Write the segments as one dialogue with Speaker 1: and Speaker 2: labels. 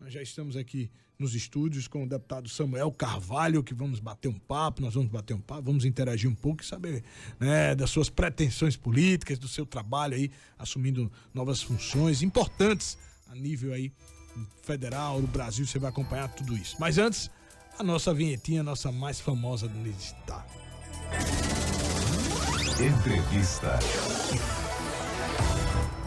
Speaker 1: Nós já estamos aqui nos estúdios com o deputado Samuel Carvalho, que vamos bater um papo, vamos interagir um pouco e saber, né, das suas pretensões políticas, do seu trabalho aí, assumindo novas funções importantes a nível aí federal, do Brasil, você vai acompanhar tudo isso. Mas antes, a nossa vinhetinha, a nossa mais famosa do estado.
Speaker 2: Entrevista.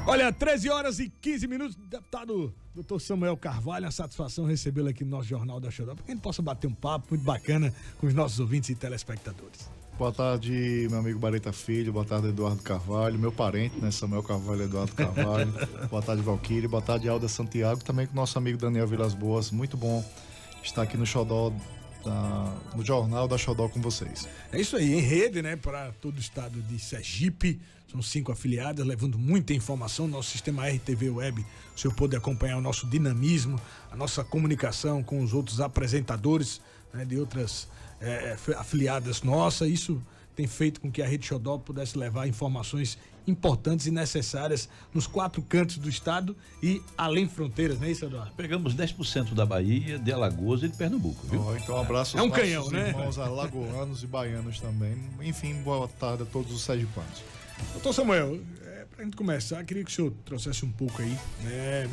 Speaker 1: Olha, 13h15, deputado Dr. Samuel Carvalho, a satisfação recebê-lo aqui no nosso Jornal da Xodó, para que a gente possa bater um papo muito bacana com os nossos ouvintes e telespectadores.
Speaker 3: Boa tarde, meu amigo Bareta Filho, boa tarde, Eduardo Carvalho, meu parente, né, Samuel Carvalho, Eduardo Carvalho, boa tarde, Valquíria, boa tarde, Alda Santiago, também com o nosso amigo Daniel Vilas Boas, muito bom estar aqui no Xodó, no Jornal da Xodó com vocês.
Speaker 1: É isso aí, em rede, né, para todo o estado de Sergipe, são 5 afiliadas, levando muita informação, nosso sistema RTV Web, o senhor pode acompanhar o nosso dinamismo, a nossa comunicação com os outros apresentadores, né, de outras afiliadas nossas. Isso tem feito com que a Rede Xodó pudesse levar informações importantes e necessárias nos 4 cantos do estado e além fronteiras, não é isso, Eduardo?
Speaker 4: Pegamos 10% da Bahia, de Alagoas e de Pernambuco, viu?
Speaker 3: Então um abraço
Speaker 1: aos
Speaker 3: nossos
Speaker 1: canhão, né?
Speaker 3: Irmãos alagoanos e baianos também. Enfim, boa tarde a todos os sergipanos.
Speaker 1: Doutor Samuel, pra gente começar, queria que o senhor trouxesse um pouco aí, né,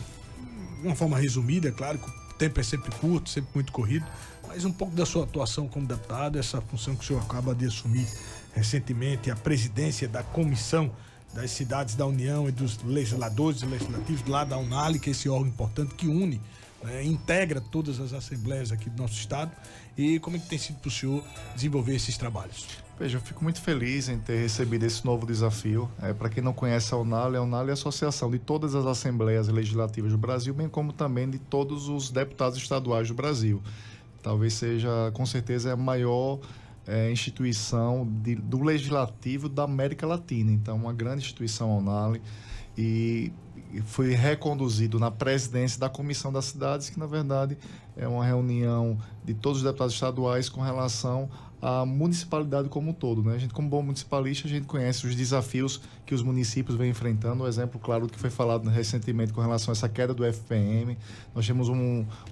Speaker 1: de uma forma resumida, claro que o tempo é sempre curto, sempre muito corrido, mas um pouco da sua atuação como deputado, essa função que o senhor acaba de assumir recentemente, a presidência da Comissão das Cidades da União e dos legisladores e legislativos lá da UNALI, que é esse órgão importante que une, né, integra todas as assembleias aqui do nosso estado, e como é que tem sido para o senhor desenvolver esses trabalhos?
Speaker 3: Veja, eu fico muito feliz em ter recebido esse novo desafio. Para quem não conhece a UNALI é a associação de todas as assembleias legislativas do Brasil, bem como também de todos os deputados estaduais do Brasil. Talvez seja, com certeza, a maior instituição do legislativo da América Latina. Então, uma grande instituição, a UNALI, e foi reconduzido na presidência da Comissão das Cidades, que na verdade é uma reunião de todos os deputados estaduais com relação à municipalidade como um todo, né? A gente, como bom municipalista, a gente conhece os desafios que os municípios vêm enfrentando. Um exemplo claro do que foi falado recentemente com relação a essa queda do FPM. Nós temos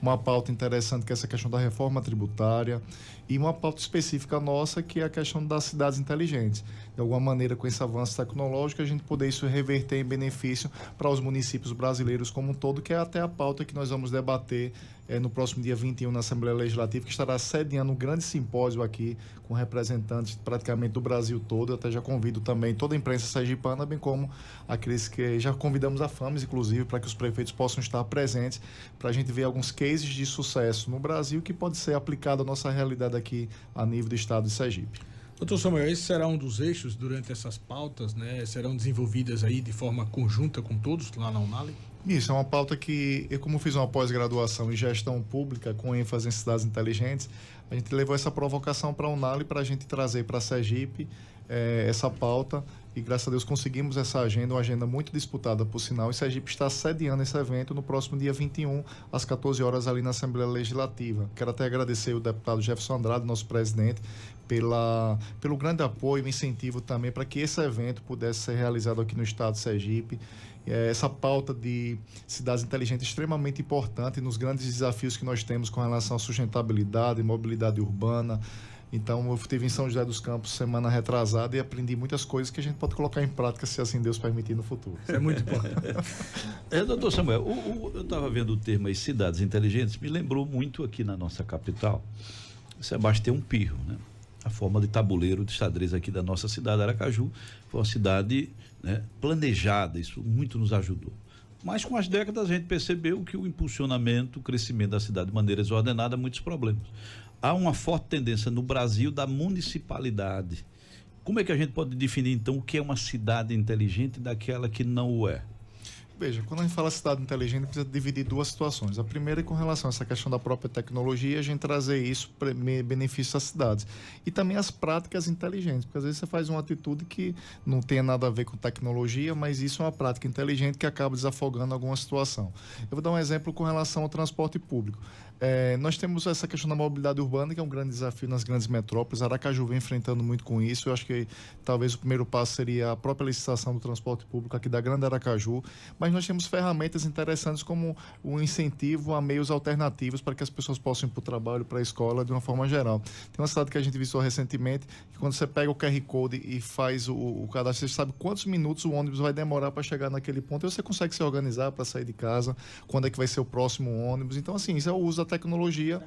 Speaker 3: uma pauta interessante, que é essa questão da reforma tributária, e uma pauta específica nossa, que é a questão das cidades inteligentes. De alguma maneira, com esse avanço tecnológico, a gente poder isso reverter em benefício para os municípios brasileiros como um todo, que é até a pauta que nós vamos debater no próximo dia 21 na Assembleia Legislativa, que estará sediando um grande simpósio aqui com representantes praticamente do Brasil todo. Eu até já convido também toda a imprensa sergipana, bem como aqueles que já convidamos a FAMES, inclusive, para que os prefeitos possam estar presentes, para a gente ver alguns cases de sucesso no Brasil que pode ser aplicado à nossa realidade aqui a nível do estado de Sergipe.
Speaker 1: Doutor Samuel, esse será um dos eixos durante essas pautas, né? Serão desenvolvidas aí de forma conjunta com todos lá na UNALI?
Speaker 3: Isso, é uma pauta que eu, como fiz uma pós-graduação em gestão pública com ênfase em cidades inteligentes, a gente levou essa provocação para a UNALI para a gente trazer para Sergipe essa pauta, e graças a Deus conseguimos essa agenda, uma agenda muito disputada por sinal, e Sergipe está sediando esse evento no próximo dia 21, às 14 horas ali na Assembleia Legislativa. Quero até agradecer o deputado Jefferson Andrade, nosso presidente, pelo grande apoio e incentivo também para que esse evento pudesse ser realizado aqui no estado de Sergipe. Essa pauta de cidades inteligentes é extremamente importante nos grandes desafios que nós temos com relação à sustentabilidade, mobilidade urbana. Então, eu estive em São José dos Campos semana retrasada e aprendi muitas coisas que a gente pode colocar em prática, se assim Deus permitir, no futuro.
Speaker 1: Isso é muito importante.
Speaker 4: Doutor Samuel, eu estava vendo o termo aí, cidades inteligentes, me lembrou muito aqui na nossa capital, Sebastião Pirro, né? A forma de tabuleiro de xadrez aqui da nossa cidade, Aracaju, foi uma cidade, né, planejada, isso muito nos ajudou. Mas com as décadas a gente percebeu que o impulsionamento, o crescimento da cidade de maneira desordenada, muitos problemas. Há uma forte tendência no Brasil da municipalidade. Como é que a gente pode definir então o que é uma cidade inteligente daquela que não o é?
Speaker 3: Veja, quando a gente fala cidade inteligente, precisa dividir duas situações. A primeira é com relação a essa questão da própria tecnologia, a gente trazer isso para benefício às cidades. E também as práticas inteligentes, porque às vezes você faz uma atitude que não tem nada a ver com tecnologia, mas isso é uma prática inteligente que acaba desafogando alguma situação. Eu vou dar um exemplo com relação ao transporte público. Nós temos essa questão da mobilidade urbana, que é um grande desafio nas grandes metrópoles. Aracaju vem enfrentando muito com isso. Eu acho que talvez o primeiro passo seria a própria licitação do transporte público aqui da Grande Aracaju, mas nós temos ferramentas interessantes como o incentivo a meios alternativos para que as pessoas possam ir para o trabalho, para a escola, de uma forma geral. Tem uma cidade que a gente visitou recentemente, que quando você pega o QR Code e faz o cadastro, você sabe quantos minutos o ônibus vai demorar para chegar naquele ponto, e você consegue se organizar para sair de casa, quando é que vai ser o próximo ônibus. Então, assim, isso é o uso da tecnologia,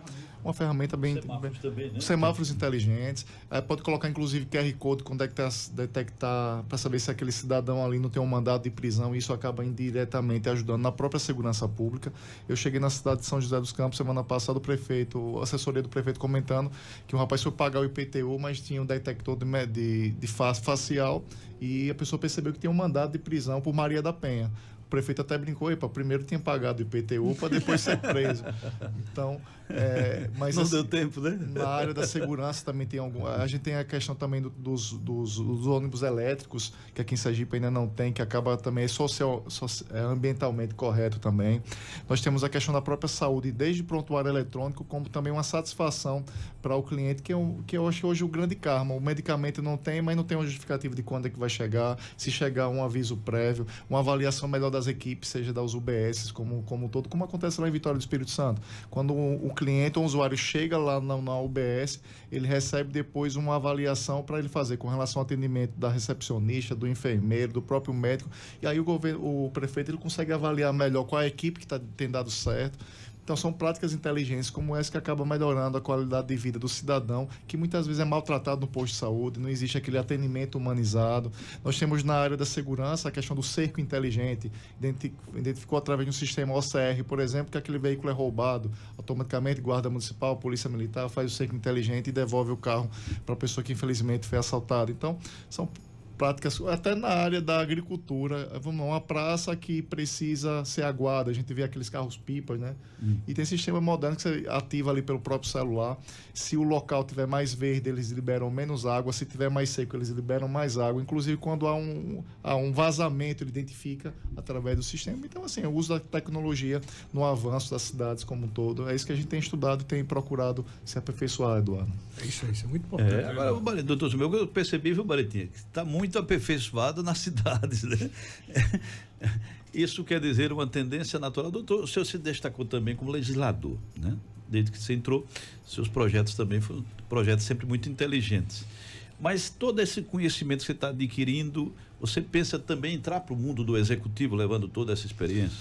Speaker 3: uma ferramenta bem...
Speaker 4: Semáforos também, né?
Speaker 3: Semáforos inteligentes. Pode colocar, inclusive, QR Code quando é que detectar, para saber se aquele cidadão ali não tem um mandado de prisão, e isso acaba indiretamente ajudando na própria segurança pública. Eu cheguei na cidade de São José dos Campos semana passada, a assessoria do prefeito comentando que o rapaz foi pagar o IPTU, mas tinha um detector de face facial, e a pessoa percebeu que tinha um mandado de prisão por Maria da Penha. O prefeito até brincou, primeiro tinha pagado o IPTU para depois ser preso. Então, mas
Speaker 4: não
Speaker 3: assim,
Speaker 4: deu tempo, né?
Speaker 3: Na área da segurança também tem algum... A gente tem a questão também dos ônibus elétricos, que aqui em Sergipe ainda não tem, que acaba também ambientalmente correto também. Nós temos a questão da própria saúde, desde prontuário eletrônico, como também uma satisfação para o cliente, que eu acho que hoje o grande karma. O medicamento não tem, mas não tem uma justificativa de quando é que vai chegar, se chegar um aviso prévio, uma avaliação melhor das equipes, seja das UBS como um todo, como acontece lá em Vitória do Espírito Santo. Quando o cliente ou o usuário chega lá na UBS, ele recebe depois uma avaliação para ele fazer com relação ao atendimento da recepcionista, do enfermeiro, do próprio médico, e aí o prefeito ele consegue avaliar melhor qual é a equipe que tem dado certo. Então, são práticas inteligentes como essa que acabam melhorando a qualidade de vida do cidadão, que muitas vezes é maltratado no posto de saúde, não existe aquele atendimento humanizado. Nós temos na área da segurança a questão do cerco inteligente, identificou através de um sistema OCR, por exemplo, que aquele veículo é roubado, automaticamente Guarda Municipal, Polícia Militar faz o cerco inteligente e devolve o carro para a pessoa que infelizmente foi assaltada. Então, são práticas, até na área da agricultura, uma praça que precisa ser aguada, a gente vê aqueles carros-pipas, né? E tem sistema moderno que você ativa ali pelo próprio celular. Se o local tiver mais verde, eles liberam menos água, se tiver mais seco, eles liberam mais água. Inclusive, quando há um vazamento, ele identifica através do sistema. Então, assim, o uso da tecnologia no avanço das cidades como um todo, é isso que a gente tem estudado e tem procurado se aperfeiçoar, Eduardo.
Speaker 1: É isso é muito importante.
Speaker 4: Agora, doutor Samuel, eu percebi, viu, Baretinha, que está muito aperfeiçoado nas cidades, né? Isso quer dizer uma tendência natural. Doutor, o senhor se destacou também como legislador, né? Desde que você entrou, seus projetos também foram projetos sempre muito inteligentes. Mas todo esse conhecimento que você está adquirindo, você pensa também em entrar para o mundo do executivo, levando toda essa experiência?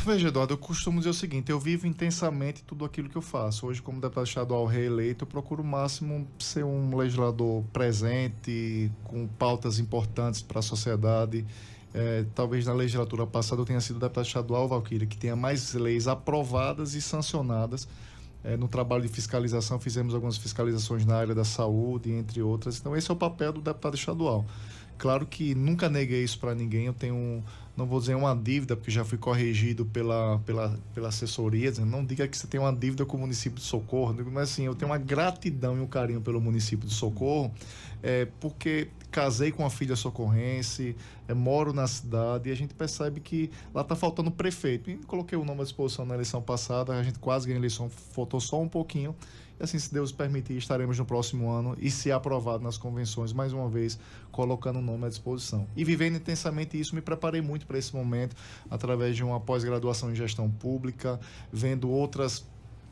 Speaker 3: Veja, Eduardo, eu costumo dizer o seguinte, eu vivo intensamente tudo aquilo que eu faço. Hoje, como deputado estadual reeleito, eu procuro o máximo ser um legislador presente, com pautas importantes para a sociedade. Talvez na legislatura passada eu tenha sido deputado estadual, Valquíria, que tenha mais leis aprovadas e sancionadas. No trabalho de fiscalização, fizemos algumas fiscalizações na área da saúde, entre outras. Então, esse é o papel do deputado estadual. Claro que nunca neguei isso para ninguém, eu tenho, não vou dizer uma dívida, porque já fui corrigido pela assessoria, dizendo, não diga que você tem uma dívida com o município de Socorro, mas assim, eu tenho uma gratidão e um carinho pelo município de Socorro, porque casei com uma filha socorrense, moro na cidade, e a gente percebe que lá está faltando prefeito. E coloquei o nome à disposição na eleição passada, a gente quase ganhou a eleição, faltou só um pouquinho. E assim, se Deus permitir, estaremos no próximo ano e, se aprovado nas convenções, mais uma vez, colocando o nome à disposição. E vivendo intensamente isso, me preparei muito para esse momento, através de uma pós-graduação em gestão pública, vendo outras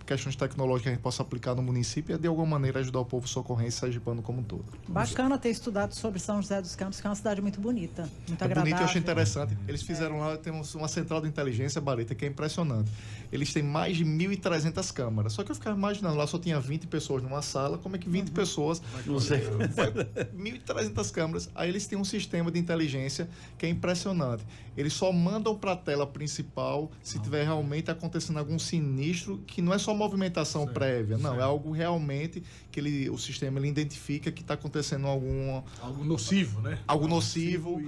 Speaker 3: questões tecnológicas que a gente possa aplicar no município e, de alguma maneira, ajudar o povo socorrense sergipano como um todo.
Speaker 2: Bacana ter estudado sobre São José dos Campos, que é uma cidade muito bonita, muito agradável.
Speaker 3: Bonito, eu achei interessante. Eles fizeram lá, temos uma central de inteligência, Bareta, que é impressionante. Eles têm mais de 1.300 câmaras. Só que eu ficava imaginando, lá só tinha 20 pessoas numa sala, como é que 20 pessoas...
Speaker 4: Não sei.
Speaker 3: 1.300 câmaras. Aí eles têm um sistema de inteligência que é impressionante. Eles só mandam para a tela principal se tiver realmente acontecendo algum sinistro, que não é só movimentação prévia, não, é algo realmente que o sistema ele identifica que está acontecendo
Speaker 1: algo nocivo, né?
Speaker 3: Algo nocivo,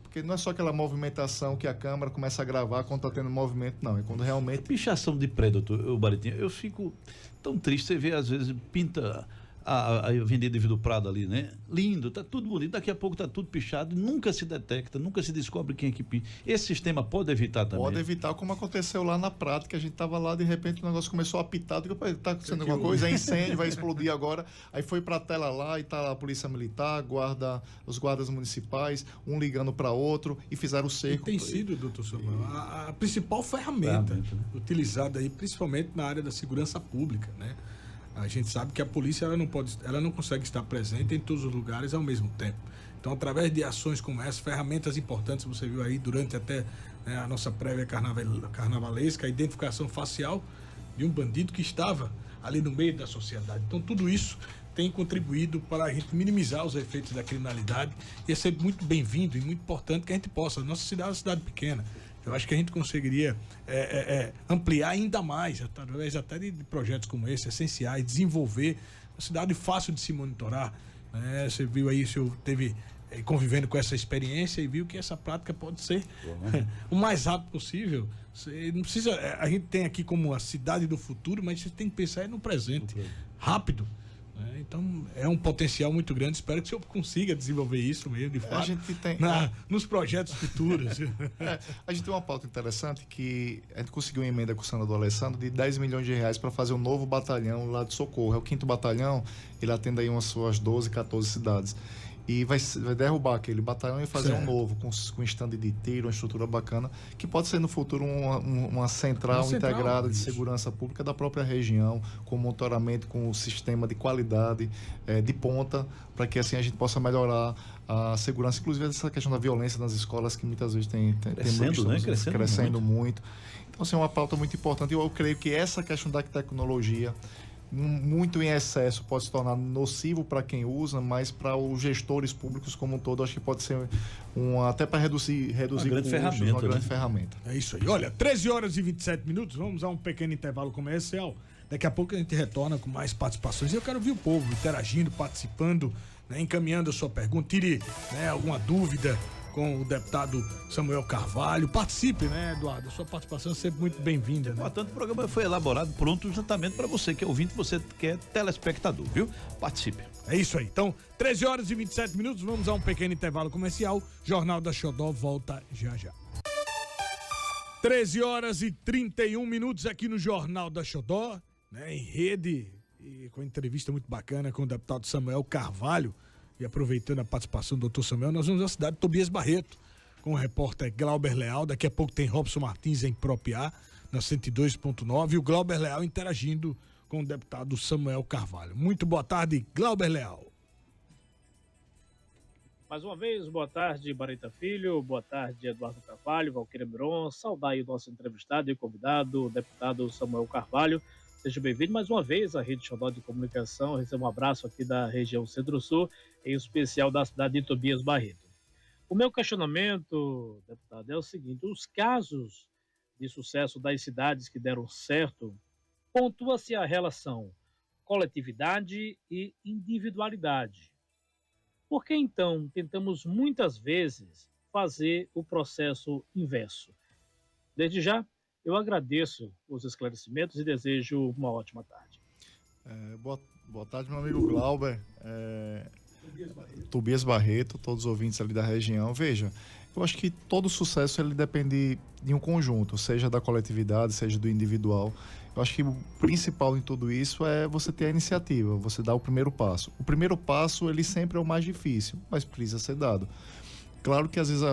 Speaker 3: porque não é só aquela movimentação que a câmera começa a gravar quando está tendo movimento, não, é quando realmente...
Speaker 4: Pichação de prédio, doutor Baretinha, eu fico tão triste, você vê às vezes pinta a Avenida Evildo Prado ali, né? Lindo, tá tudo bonito, daqui a pouco tá tudo pichado, nunca se detecta, nunca se descobre quem é que picha. Esse sistema pode evitar também?
Speaker 3: Pode evitar, como aconteceu lá na prática, a gente tava lá, de repente o negócio começou a apitar, digo, tá acontecendo alguma coisa, é incêndio, vai explodir agora, aí foi pra tela lá e tá lá a polícia militar, os guardas municipais, um ligando para outro e fizeram o cerco.
Speaker 1: E tem sido, doutor Samuel, a principal ferramenta utilizada aí, principalmente na área da segurança pública, né? A gente sabe que a polícia ela não consegue estar presente em todos os lugares ao mesmo tempo. Então, através de ações como essa, ferramentas importantes, você viu aí durante até, né, a nossa prévia carnavalesca, a identificação facial de um bandido que estava ali no meio da sociedade. Então, tudo isso tem contribuído para a gente minimizar os efeitos da criminalidade, e é sempre muito bem-vindo e muito importante que a gente possa. A nossa cidade é uma cidade pequena. Eu acho que a gente conseguiria ampliar ainda mais, através até de projetos como esse, essenciais, desenvolver uma cidade fácil de se monitorar, né? Você viu aí, o senhor teve convivendo com essa experiência e viu que essa prática pode ser o mais rápido possível. Você não precisa, a gente tem aqui como a cidade do futuro, mas você tem que pensar no presente, rápido. Então, é um potencial muito grande. Espero que o senhor consiga desenvolver isso mesmo, de fato,
Speaker 3: a gente tem,
Speaker 1: nos projetos futuros.
Speaker 3: A gente tem uma pauta interessante que a gente conseguiu uma emenda com o senador Alessandro de 10 milhões de reais para fazer um novo batalhão lá de Socorro. É o 5º batalhão, ele atende aí umas suas 12, 14 cidades. E vai derrubar aquele batalhão e fazer um novo, com stand de tiro, uma estrutura bacana, que pode ser no futuro uma central integrada de segurança pública da própria região, com monitoramento, com um sistema de qualidade, de ponta, para que assim a gente possa melhorar a segurança, inclusive essa questão da violência nas escolas, que muitas vezes tem crescendo muito. Então, assim, é uma pauta muito importante. Eu creio que essa questão da tecnologia, muito em excesso, pode se tornar nocivo para quem usa, mas para os gestores públicos como um todo, acho que pode ser até para reduzir
Speaker 4: grande ferramenta,
Speaker 3: uma grande ferramenta.
Speaker 1: É isso aí. Olha, 13 horas e 27 minutos, vamos a um pequeno intervalo comercial. Daqui a pouco a gente retorna com mais participações. E eu quero ver o povo interagindo, participando, né, encaminhando a sua pergunta. Tire, né, alguma dúvida com o deputado Samuel Carvalho. Participe, né, Eduardo? A sua participação é sempre muito bem-vinda, né?
Speaker 4: Portanto, o programa foi elaborado pronto justamente para você que é ouvinte, você que é telespectador, viu? Participe.
Speaker 1: É isso aí. Então, 13 horas e 27 minutos, vamos a um pequeno intervalo comercial. Jornal da Xodó volta já já. 13 horas e 31 minutos aqui no Jornal da Xodó, né, em rede, e com entrevista muito bacana com o deputado Samuel Carvalho. E aproveitando a participação do doutor Samuel, nós vamos à cidade de Tobias Barreto, com o repórter Glauber Leal. Daqui a pouco tem Robson Martins em Propiá, na 102.9, e o Glauber Leal interagindo com o deputado Samuel Carvalho. Muito boa tarde, Glauber Leal.
Speaker 5: Mais uma vez, boa tarde, Bareta Filho, boa tarde, Eduardo Carvalho, Valquíria Miron, saudar aí o nosso entrevistado e convidado, o deputado Samuel Carvalho. Seja bem-vindo mais uma vez à Rede Xodó de Comunicação. Receba um abraço aqui da região Centro-Sul, em especial da cidade de Tobias Barreto. O meu questionamento, deputado, é o seguinte: os casos de sucesso das cidades que deram certo, pontua-se a relação coletividade e individualidade. Por que, então, tentamos muitas vezes fazer o processo inverso? Desde já, eu agradeço os esclarecimentos e desejo uma ótima tarde.
Speaker 3: Boa tarde, meu amigo Glauber. Tobias Barreto, todos os ouvintes ali da região. Veja, eu acho que todo sucesso ele depende de um conjunto, seja da coletividade, seja do individual. Eu acho que o principal em tudo isso é você ter a iniciativa, você dar o primeiro passo. O primeiro passo, ele sempre é o mais difícil, mas precisa ser dado. Claro que às vezes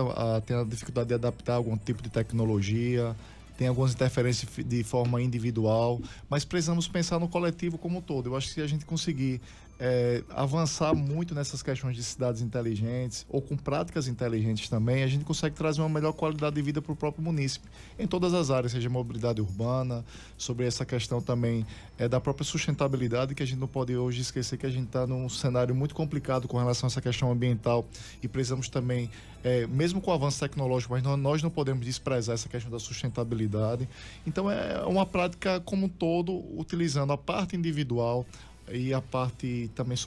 Speaker 3: tem a dificuldade de adaptar algum tipo de tecnologia, tem algumas interferências de forma individual, mas precisamos pensar no coletivo como um todo. Eu acho que se a gente conseguir avançar muito nessas questões de cidades inteligentes ou com práticas inteligentes também, a gente consegue trazer uma melhor qualidade de vida para o próprio munícipe, em todas as áreas, seja mobilidade urbana, sobre essa questão também da própria sustentabilidade, que a gente não pode hoje esquecer que a gente está num cenário muito complicado com relação a essa questão ambiental e precisamos também, mesmo com o avanço tecnológico, mas nós não podemos desprezar essa questão da sustentabilidade. Então é uma prática como um todo, utilizando a parte individual e a parte também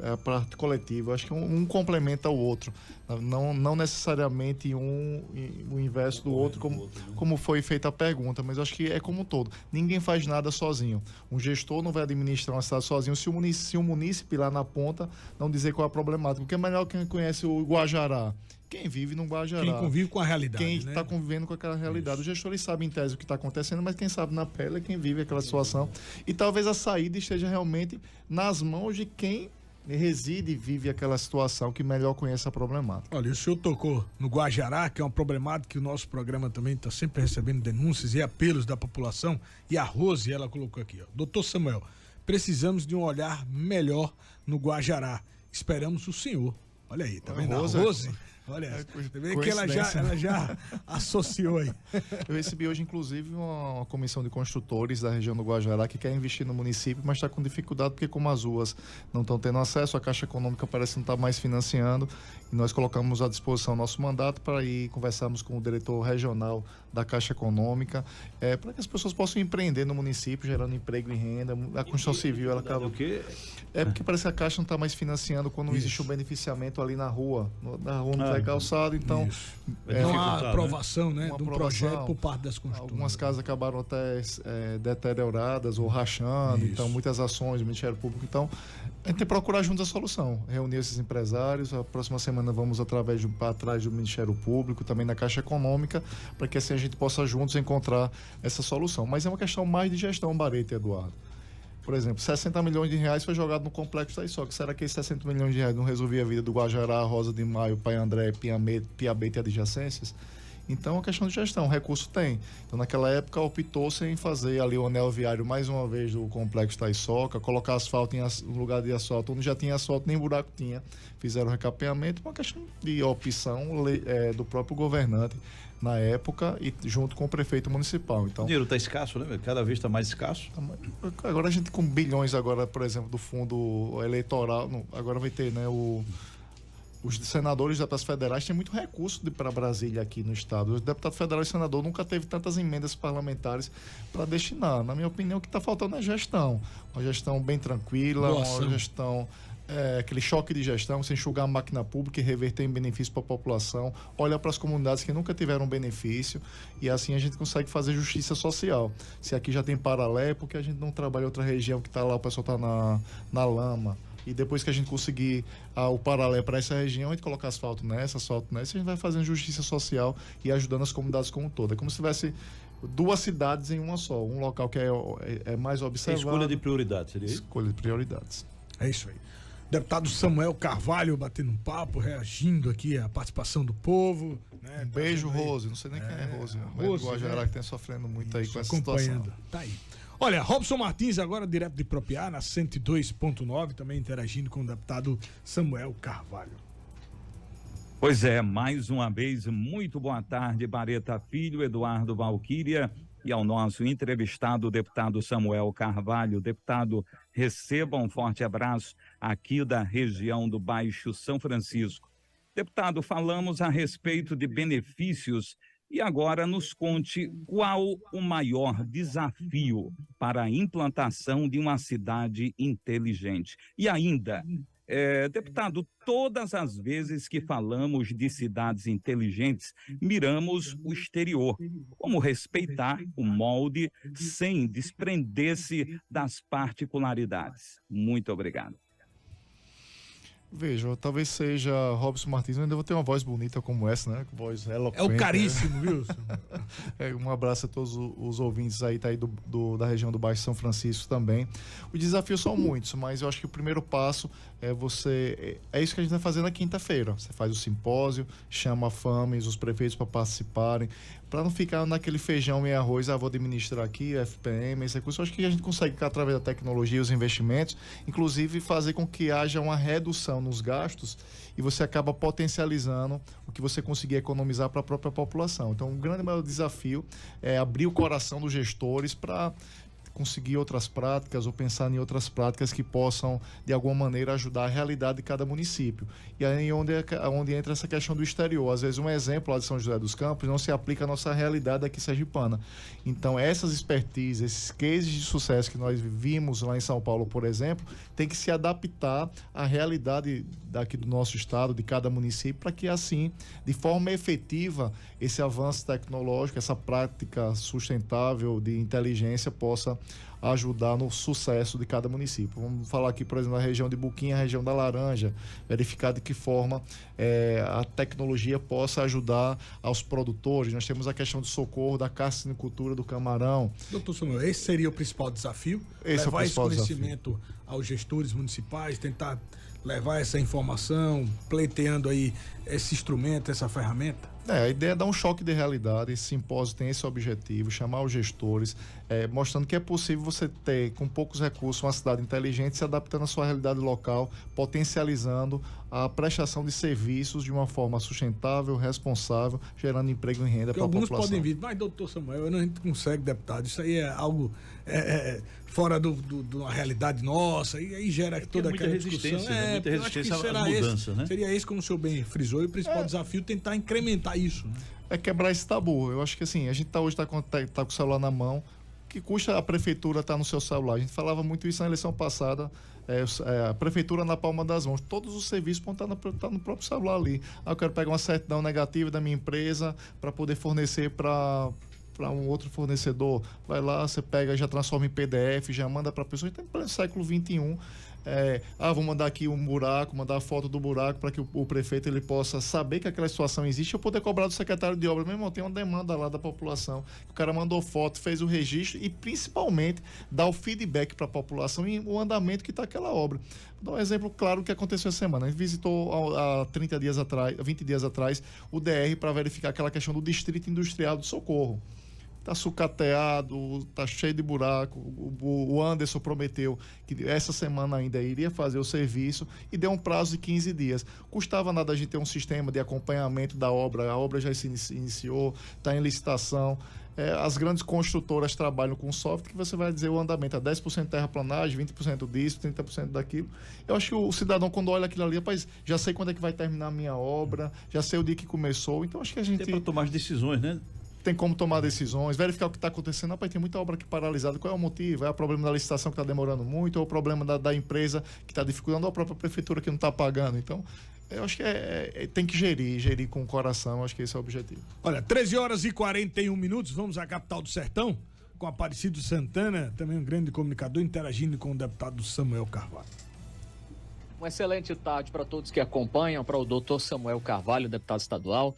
Speaker 3: a parte coletiva. Eu acho que um complementa o outro. Não necessariamente o inverso do outro, como foi feita a pergunta, mas eu acho que é como um todo. Ninguém faz nada sozinho. Um gestor não vai administrar uma cidade sozinho se o munícipe lá na ponta não dizer qual é a problemática. Porque é melhor quem conhece o Guajará. Quem vive no Guajará.
Speaker 1: Quem convive com a realidade.
Speaker 3: Quem está convivendo com aquela realidade. Os gestores sabem em tese o que está acontecendo, mas quem sabe na pele é quem vive aquela situação. E talvez a saída esteja realmente nas mãos de quem reside e vive aquela situação, que melhor conhece a problemática.
Speaker 1: Olha, o senhor tocou no Guajará, que é uma problemática que o nosso programa também está sempre recebendo denúncias e apelos da população. E a Rose, ela colocou aqui, ó. Doutor Samuel, precisamos de um olhar melhor no Guajará. Esperamos o senhor. Olha aí, tá vendo? A Rose... Olha, você vê que ela já associou aí.
Speaker 3: Eu recebi hoje, inclusive, uma comissão de construtores da região do Guajará que quer investir no município, mas está com dificuldade porque como as ruas não estão tendo acesso, a Caixa Econômica parece não estar mais financiando, e nós colocamos à disposição nosso mandato para ir conversarmos com o diretor regional da Caixa Econômica, para que as pessoas possam empreender no município, gerando emprego e renda. A construção civil, ela acaba... É porque parece que a Caixa não está mais financiando quando não existe um beneficiamento ali na rua. Na rua não vai calçado, então...
Speaker 1: não há aprovação, né, de um projeto por parte das construtoras.
Speaker 3: Algumas casas acabaram até deterioradas ou rachando, então muitas ações do Ministério Público. Então, a gente tem que procurar juntos a solução. Reunir esses empresários, a próxima semana vamos atrás do Ministério Público, também da Caixa Econômica, para que assim a gente possa juntos encontrar essa solução. Mas é uma questão mais de gestão, Barreto e Eduardo. Por exemplo, 60 milhões de reais foi jogado no Complexo Taiçoca. Será que esses 60 milhões de reais não resolvia a vida do Guajará, Rosa de Maio, Pai André, Piabeta e adjacências? Então, é uma questão de gestão, recurso tem. Então, naquela época, optou-se em fazer ali o anel viário mais uma vez do Complexo Taiçoca, colocar asfalto no lugar de asfalto, onde já tinha asfalto, nem buraco tinha. Fizeram recapeamento, uma questão de opção do próprio governante na época e junto com o prefeito municipal. Então,
Speaker 4: o dinheiro está escasso, né? Cada vez está mais escasso.
Speaker 3: Agora a gente com bilhões agora, por exemplo, do fundo eleitoral, agora vai ter, né, os senadores das federais têm muito recurso para Brasília aqui no estado. Os deputados federais e senador nunca teve tantas emendas parlamentares para destinar. Na minha opinião, o que está faltando é gestão. Uma gestão bem tranquila, uma gestão... aquele choque de gestão, sem enxugar a máquina pública e reverter em benefício para a população, olha para as comunidades que nunca tiveram benefício e assim a gente consegue fazer justiça social. Se aqui já tem paralelo, porque a gente não trabalha em outra região que está lá, o pessoal está na lama. E depois que a gente conseguir o paralelo para essa região, a gente colocar asfalto nessa, a gente vai fazendo justiça social e ajudando as comunidades como um todo. É como se tivesse duas cidades em uma só, um local que é mais observado.
Speaker 4: Escolha de prioridades, seria isso?
Speaker 3: Escolha de prioridades.
Speaker 1: É isso aí. Deputado Samuel Carvalho batendo um papo, reagindo aqui à participação do povo. Né?
Speaker 3: Um beijo, Rose. Não sei nem quem é Rose. Rose, Guajará, que tem sofrendo muito aí com essa situação.
Speaker 1: Tá aí. Olha, Robson Martins, agora direto de Propiá, na 102.9, também interagindo com o deputado Samuel Carvalho.
Speaker 6: Pois é, mais uma vez, muito boa tarde, Bareta Filho, Eduardo Valquíria e ao nosso entrevistado, o deputado Samuel Carvalho. Deputado, receba um forte abraço aqui da região do Baixo São Francisco. Deputado, falamos a respeito de benefícios e agora nos conte qual o maior desafio para a implantação de uma cidade inteligente. E ainda, deputado, todas as vezes que falamos de cidades inteligentes, miramos o exterior. Como respeitar o molde sem desprender-se das particularidades? Muito obrigado.
Speaker 3: Veja, talvez seja Robson Martins, eu ainda vou ter uma voz bonita como essa, né? Voz eloquente.
Speaker 1: É o caríssimo, viu?
Speaker 3: Um abraço a todos os ouvintes aí da região do Baixo São Francisco também. Os desafios são muitos, mas eu acho que o primeiro passo é isso que a gente vai fazer na quinta-feira. Você faz o simpósio, chama a FAMES, os prefeitos para participarem, para não ficar naquele feijão e arroz, vou administrar aqui, FPM, esse recurso. Eu acho que a gente consegue, através da tecnologia e os investimentos, inclusive fazer com que haja uma redução nos gastos e você acaba potencializando o que você conseguir economizar para a própria população. Então, o grande maior desafio é abrir o coração dos gestores para conseguir outras práticas ou pensar em outras práticas que possam, de alguma maneira, ajudar a realidade de cada município. E aí onde entra essa questão do exterior. Às vezes, um exemplo lá de São José dos Campos não se aplica à nossa realidade aqui sergipana. Então, essas expertises, esses cases de sucesso que nós vimos lá em São Paulo, por exemplo, tem que se adaptar à realidade daqui do nosso estado, de cada município, para que assim, de forma efetiva, esse avanço tecnológico, essa prática sustentável de inteligência possa ajudar no sucesso de cada município. Vamos falar aqui, por exemplo, na região de Buquinha, a região da Laranja, verificar de que forma a tecnologia possa ajudar aos produtores. Nós temos a questão do socorro da carcinicultura do camarão.
Speaker 1: Doutor Samuel, esse seria o principal desafio?
Speaker 3: Esse
Speaker 1: levar
Speaker 3: é o principal
Speaker 1: esse conhecimento aos gestores municipais, tentar levar essa informação, pleiteando aí esse instrumento, essa ferramenta?
Speaker 3: A ideia é dar um choque de realidade. Esse simpósio tem esse objetivo, chamar os gestores, mostrando que é possível você ter, com poucos recursos, uma cidade inteligente, se adaptando à sua realidade local, potencializando a prestação de serviços de uma forma sustentável, responsável, gerando emprego e renda para a população.
Speaker 1: Alguns podem vir, mas doutor Samuel, a gente consegue, deputado, isso aí é algo fora da realidade nossa, e aí gera toda aquela discussão.
Speaker 4: Muita resistência à mudança, né?
Speaker 1: Seria esse, como o senhor bem frisou, e o principal desafio é tentar incrementar isso, né?
Speaker 3: É quebrar esse tabu. Eu acho que assim, a gente hoje tá com o celular na mão, que custa a prefeitura estar no seu celular. A gente falava muito isso na eleição passada, a prefeitura na palma das mãos. Todos os serviços vão estar no próprio celular ali. Eu quero pegar uma certidão negativa da minha empresa para poder fornecer para um outro fornecedor. Vai lá, você pega, já transforma em PDF, já manda para a pessoa. Está em pleno século XXI. Vou mandar aqui um buraco, mandar a foto do buraco para que o prefeito ele possa saber que aquela situação existe e eu poder cobrar do secretário de obras. Meu irmão, tem uma demanda lá da população. O cara mandou foto, fez o registro e principalmente dá o feedback para a população e o andamento que está aquela obra. Vou dar um exemplo claro do que aconteceu essa semana. A gente visitou há 20 dias atrás o DR para verificar aquela questão do distrito industrial do Socorro. Está sucateado, está cheio de buraco. O Anderson prometeu que essa semana ainda iria fazer o serviço e deu um prazo de 15 dias. Custava nada a gente ter um sistema de acompanhamento da obra. A obra já se iniciou, está em licitação. As grandes construtoras trabalham com software que você vai dizer o andamento. 10% terraplanagem, 20% disso, 30% daquilo. Eu acho que o cidadão, quando olha aquilo ali, rapaz, já sei quando é que vai terminar a minha obra, já sei o dia que começou. Então, acho que a gente...
Speaker 4: Tem para tomar as decisões, né?
Speaker 3: Tem como tomar decisões, verificar o que está acontecendo. Rapaz, tem muita obra aqui paralisada. Qual é o motivo? É o problema da licitação que está demorando muito, ou o problema da empresa que está dificultando, ou a própria prefeitura que não está pagando. Então, eu acho que tem que gerir com o coração. Eu acho que esse é o objetivo.
Speaker 1: Olha, 13h41, vamos à capital do Sertão, com Aparecido Santana, também um grande comunicador, interagindo com o deputado Samuel Carvalho.
Speaker 7: Uma excelente tarde para todos que acompanham, para o doutor Samuel Carvalho, deputado estadual.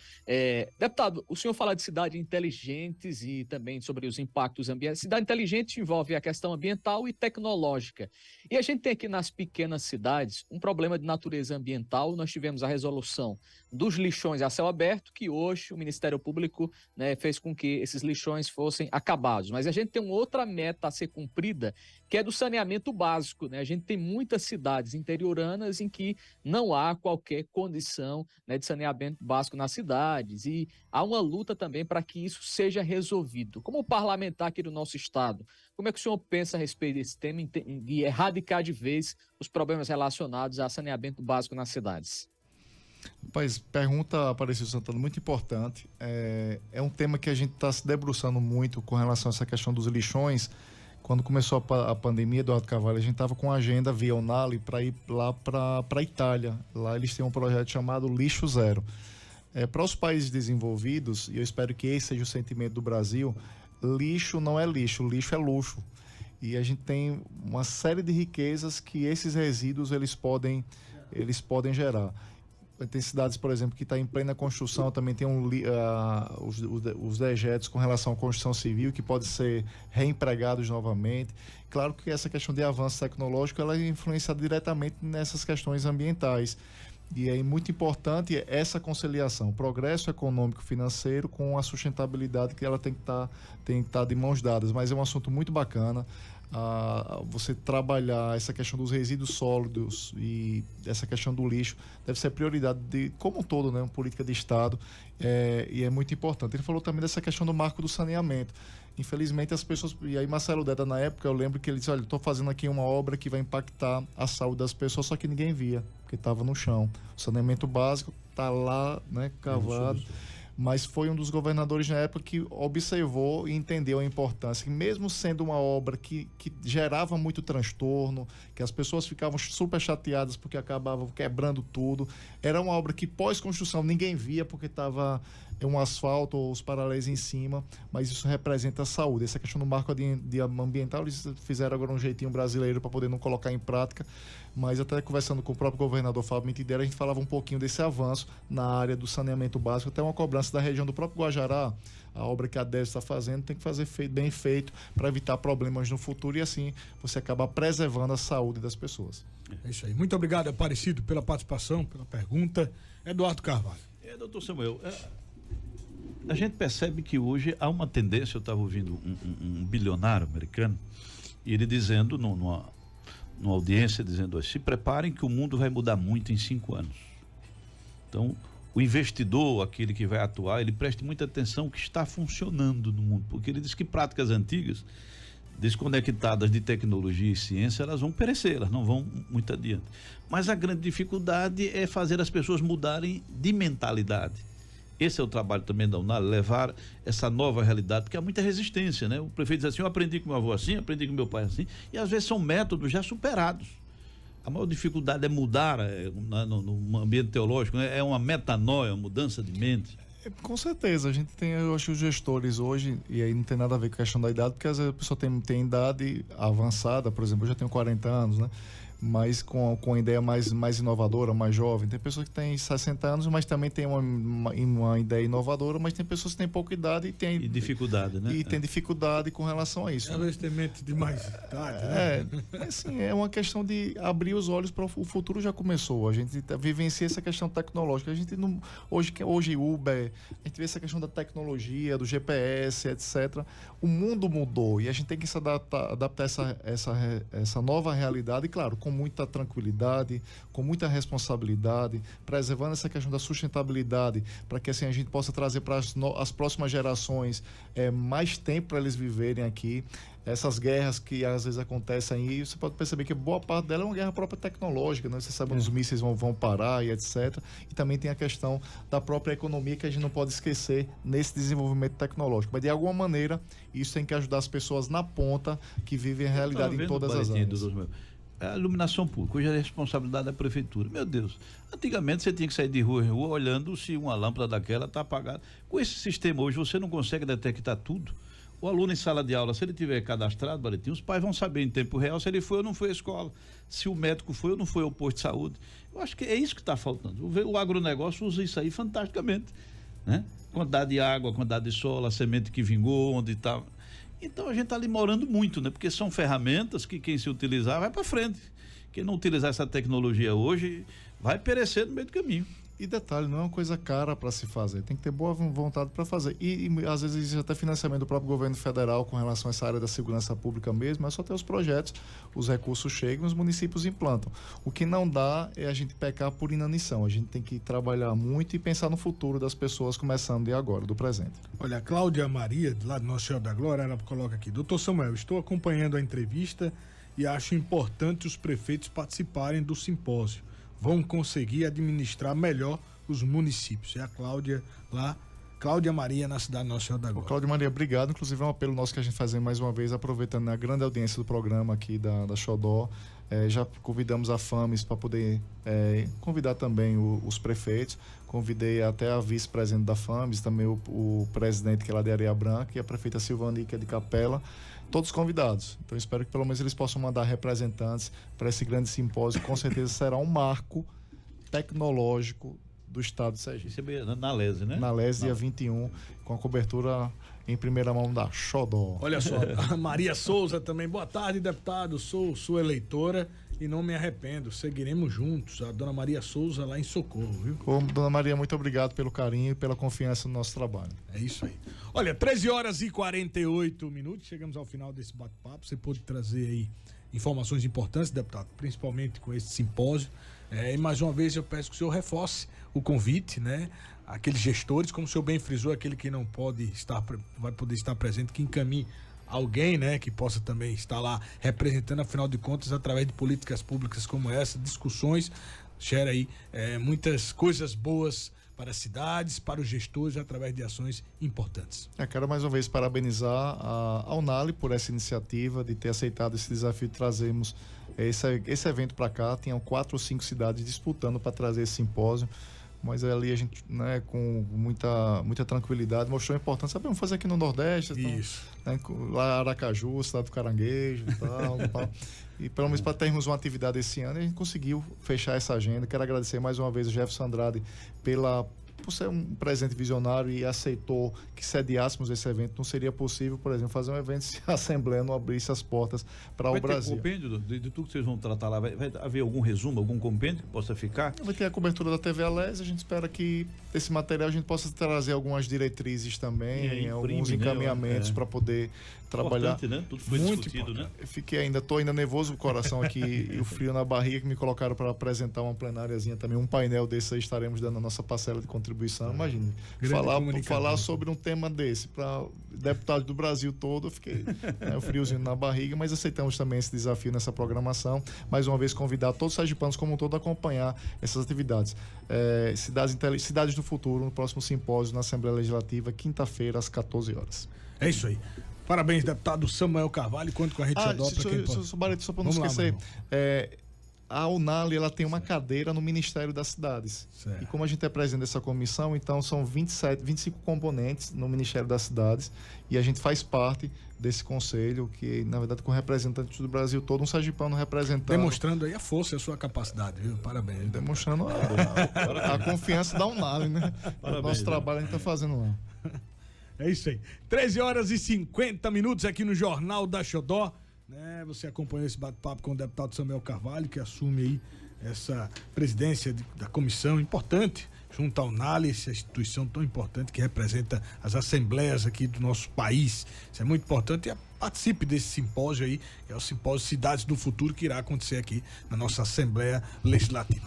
Speaker 7: Deputado, o senhor fala de cidades inteligentes e também sobre os impactos ambientais. Cidade inteligente envolve a questão ambiental e tecnológica. E a gente tem aqui nas pequenas cidades um problema de natureza ambiental. Nós tivemos a resolução dos lixões a céu aberto, que hoje o Ministério Público, né, fez com que esses lixões fossem acabados. Mas a gente tem uma outra meta a ser cumprida, que é do saneamento básico, né? A gente tem muitas cidades interioranas em que não há qualquer condição, né, de saneamento básico nas cidades e há uma luta também para que isso seja resolvido. Como parlamentar aqui do nosso estado, como é que o senhor pensa a respeito desse tema de erradicar de vez os problemas relacionados a saneamento básico nas cidades?
Speaker 3: Rapaz, pergunta, Aparecido Santana, muito importante. É um tema que a gente está se debruçando muito com relação a essa questão dos lixões. Quando começou a pandemia, Eduardo Carvalho, a gente estava com a agenda via Unali para ir lá para a Itália. Lá eles têm um projeto chamado Lixo Zero. Para os países desenvolvidos, e eu espero que esse seja o sentimento do Brasil, lixo não é lixo, lixo é luxo. E a gente tem uma série de riquezas que esses resíduos eles podem gerar. Tem cidades, por exemplo, que está em plena construção, também tem os dejetos com relação à construção civil que podem ser reempregados novamente. Claro que essa questão de avanço tecnológico ela é influenciada diretamente nessas questões ambientais. E é muito importante essa conciliação, progresso econômico financeiro com a sustentabilidade, que ela tem que estar de mãos dadas. Mas é um assunto muito bacana. Você trabalhar essa questão dos resíduos sólidos e essa questão do lixo deve ser prioridade como um todo, né? Uma política de Estado, e é muito importante. Ele falou também dessa questão do marco do saneamento. Infelizmente as pessoas, e aí Marcelo Deda, na época eu lembro que ele disse, olha, estou fazendo aqui uma obra que vai impactar a saúde das pessoas, só que ninguém via, porque estava no chão. O saneamento básico está lá, né, cavado. Mas foi um dos governadores na época que observou e entendeu a importância, que mesmo sendo uma obra que gerava muito transtorno, que as pessoas ficavam super chateadas porque acabavam quebrando tudo, era uma obra que pós-construção ninguém via porque estava um asfalto ou os paralelos em cima, mas isso representa a saúde. Essa questão do marco ambiental, eles fizeram agora um jeitinho brasileiro para poder não colocar em prática, mas até conversando com o próprio governador Fábio Mitideira, a gente falava um pouquinho desse avanço na área do saneamento básico, até uma cobrança da região do próprio Guajará. A obra que a DES está fazendo tem que fazer bem feito para evitar problemas no futuro e assim você acaba preservando a saúde das pessoas.
Speaker 1: É isso aí. Muito obrigado, Aparecido, pela participação, pela pergunta. Eduardo Carvalho.
Speaker 4: Doutor Samuel, a gente percebe que hoje há uma tendência. Eu estava ouvindo um bilionário americano, e ele dizendo numa audiência, dizendo, se preparem que o mundo vai mudar muito em 5 anos. Então, o investidor, aquele que vai atuar, ele preste muita atenção que está funcionando no mundo, porque ele diz que práticas antigas, desconectadas de tecnologia e ciência, elas vão perecer, elas não vão muito adiante. Mas a grande dificuldade é fazer as pessoas mudarem de mentalidade. Esse é o trabalho também da UNAL, levar essa nova realidade, porque há muita resistência, né? O prefeito diz assim, eu aprendi com meu avô assim, aprendi com meu pai assim, e às vezes são métodos já superados. A maior dificuldade é mudar no ambiente teológico, né? É uma metanoia, uma mudança de mente.
Speaker 3: Com certeza, a gente tem, eu acho que os gestores hoje, e aí não tem nada a ver com a questão da idade, porque às vezes a pessoa tem idade avançada, por exemplo, eu já tenho 40 anos, né? Mas com a ideia mais inovadora, mais jovem. Tem pessoas que têm 60 anos, mas também tem uma ideia inovadora, mas tem pessoas que têm pouca idade e
Speaker 4: dificuldade, né?
Speaker 3: E tem dificuldade com relação a isso.
Speaker 1: Às vezes tem mente de mais idade, né?
Speaker 3: Assim, é uma questão de abrir os olhos para o futuro. Já começou. A gente vivencia essa questão tecnológica. A gente não, hoje Uber, a gente vê essa questão da tecnologia, do GPS, etc. O mundo mudou e a gente tem que se adaptar essa nova realidade, e claro, com muita tranquilidade, com muita responsabilidade, preservando essa questão da sustentabilidade, para que assim a gente possa trazer para as próximas gerações mais tempo para eles viverem aqui. Essas guerras que às vezes acontecem aí, você pode perceber que boa parte dela é uma guerra própria tecnológica, né? Você sabe onde os mísseis vão parar e etc. E também tem a questão da própria economia, que a gente não pode esquecer nesse desenvolvimento tecnológico. Mas de alguma maneira, isso tem que ajudar as pessoas na ponta que vivem a realidade em todas as áreas.
Speaker 4: A iluminação pública, hoje é a responsabilidade da prefeitura. Meu Deus, antigamente você tinha que sair de rua em rua olhando se uma lâmpada daquela está apagada. Com esse sistema hoje você não consegue detectar tudo. O aluno em sala de aula, se ele tiver cadastrado, Baratinho, os pais vão saber em tempo real se ele foi ou não foi à escola, se o médico foi ou não foi ao posto de saúde. Eu acho que é isso que está faltando. O agronegócio usa isso aí fantasticamente, né? Quantidade de água, quantidade de solo, a semente que vingou, onde está. Então a gente está ali morando muito, né? Porque são ferramentas que quem se utilizar vai para frente. Quem não utilizar essa tecnologia hoje vai perecer no meio do caminho.
Speaker 3: E detalhe, não é uma coisa cara para se fazer, tem que ter boa vontade para fazer. E às vezes existe até financiamento do próprio governo federal com relação a essa área da segurança pública mesmo, é só ter os projetos, os recursos chegam e os municípios implantam. O que não dá é a gente pecar por inanição, a gente tem que trabalhar muito e pensar no futuro das pessoas, começando de agora, do presente.
Speaker 1: Olha, a Cláudia Maria, lá do Nossa Senhora da Glória, ela coloca aqui, doutor Samuel, estou acompanhando a entrevista e acho importante os prefeitos participarem do simpósio. Vão conseguir administrar melhor os municípios. É a Cláudia lá, Cláudia Maria, na cidade de Nossa Senhora da Glória.
Speaker 3: Cláudia Maria, obrigado. Inclusive é um apelo nosso que a gente faz mais uma vez, aproveitando a grande audiência do programa aqui da Xodó. Já convidamos a FAMES para poder convidar também os prefeitos. Convidei até a vice-presidente da FAMES, também o presidente, que é lá de Areia Branca, e a prefeita Silvani, que é de Capela. Todos convidados. Então espero que pelo menos eles possam mandar representantes para esse grande simpósio, que com certeza será um marco tecnológico do estado de Sergipe.
Speaker 4: Isso é na LESE, né?
Speaker 3: Na LESE, dia 21, com a cobertura em primeira mão da Xodó.
Speaker 1: Olha só, a Maria Souza também. Boa tarde, deputado. Sou sua eleitora e não me arrependo. Seguiremos juntos. A dona Maria Souza lá em Socorro, viu?
Speaker 3: Dona Maria, muito obrigado pelo carinho e pela confiança no nosso trabalho.
Speaker 1: É isso aí. Olha, 13h48. Chegamos ao final desse bate-papo. Você pôde trazer aí informações importantes, deputado, principalmente com esse simpósio. E mais uma vez eu peço que o senhor reforce o convite, né? Aqueles gestores, como o senhor bem frisou, aquele que não pode estar, vai poder estar presente, que encaminhe alguém, né, que possa também estar lá representando, afinal de contas, através de políticas públicas como essa, discussões, gera aí muitas coisas boas para as cidades, para os gestores, através de ações importantes.
Speaker 3: Quero mais uma vez parabenizar a Unali por essa iniciativa de ter aceitado esse desafio de trazermos esse evento para cá. Tinham 4 ou 5 cidades disputando para trazer esse simpósio, mas ali a gente, né, com muita tranquilidade, mostrou a importância. Vamos fazer aqui no Nordeste,
Speaker 1: isso.
Speaker 3: Então, né, lá Aracaju, cidade do Caranguejo e tal. E pelo menos para termos uma atividade esse ano, a gente conseguiu fechar essa agenda. Quero agradecer mais uma vez o Jefferson Andrade por ser um presente visionário e aceitou que sediássemos esse evento. Não seria possível, por exemplo, fazer um evento se a Assembleia não abrisse as portas para o Brasil.
Speaker 4: Vai ter compêndio de tudo que vocês vão tratar lá? Vai haver algum resumo, algum compêndio que possa ficar?
Speaker 3: Vai ter a cobertura da TV Alés. A gente espera que desse material a gente possa trazer algumas diretrizes também, alguns encaminhamentos para poder trabalhar.
Speaker 4: Importante, né? Tudo foi
Speaker 3: muito
Speaker 4: discutido,
Speaker 3: importante.
Speaker 4: né?
Speaker 3: Estou ainda nervoso o coração aqui e o frio na barriga que me colocaram para apresentar uma plenáriazinha também, um painel desse aí, estaremos dando a nossa parcela de contribuição. Imagine, falar sobre um tema desse para deputados do Brasil todo, eu fiquei o friozinho na barriga, mas aceitamos também esse desafio nessa programação. Mais uma vez convidar todos os sergipanos como um todo a acompanhar essas atividades. Cidades do Futuro, no próximo simpósio na Assembleia Legislativa, quinta-feira, às 14 horas.
Speaker 1: É isso aí. Parabéns, deputado Samuel Carvalho. Conto com a Rede Xodó para quem pode.
Speaker 3: Só para não esquecer, a Unali, ela tem uma cadeira no Ministério das Cidades.
Speaker 1: Certo.
Speaker 3: E como a gente é presidente dessa comissão, então são 25 componentes no Ministério das Cidades e a gente faz parte desse conselho que, na verdade, com representantes do Brasil todo, um sergipano representando.
Speaker 1: Demonstrando aí a força e a sua capacidade, viu? Parabéns.
Speaker 3: Demonstrando a confiança da Unali, né? O nosso trabalho a gente está fazendo lá.
Speaker 1: É isso aí. 13h50 aqui no Jornal da Xodó. Você acompanhou esse bate-papo com o deputado Samuel Carvalho, que assume aí essa presidência da comissão importante, junto ao Unali, essa instituição tão importante que representa as assembleias aqui do nosso país. Isso é muito importante e participe desse simpósio aí, que é o simpósio Cidades do Futuro, que irá acontecer aqui na nossa Assembleia Legislativa.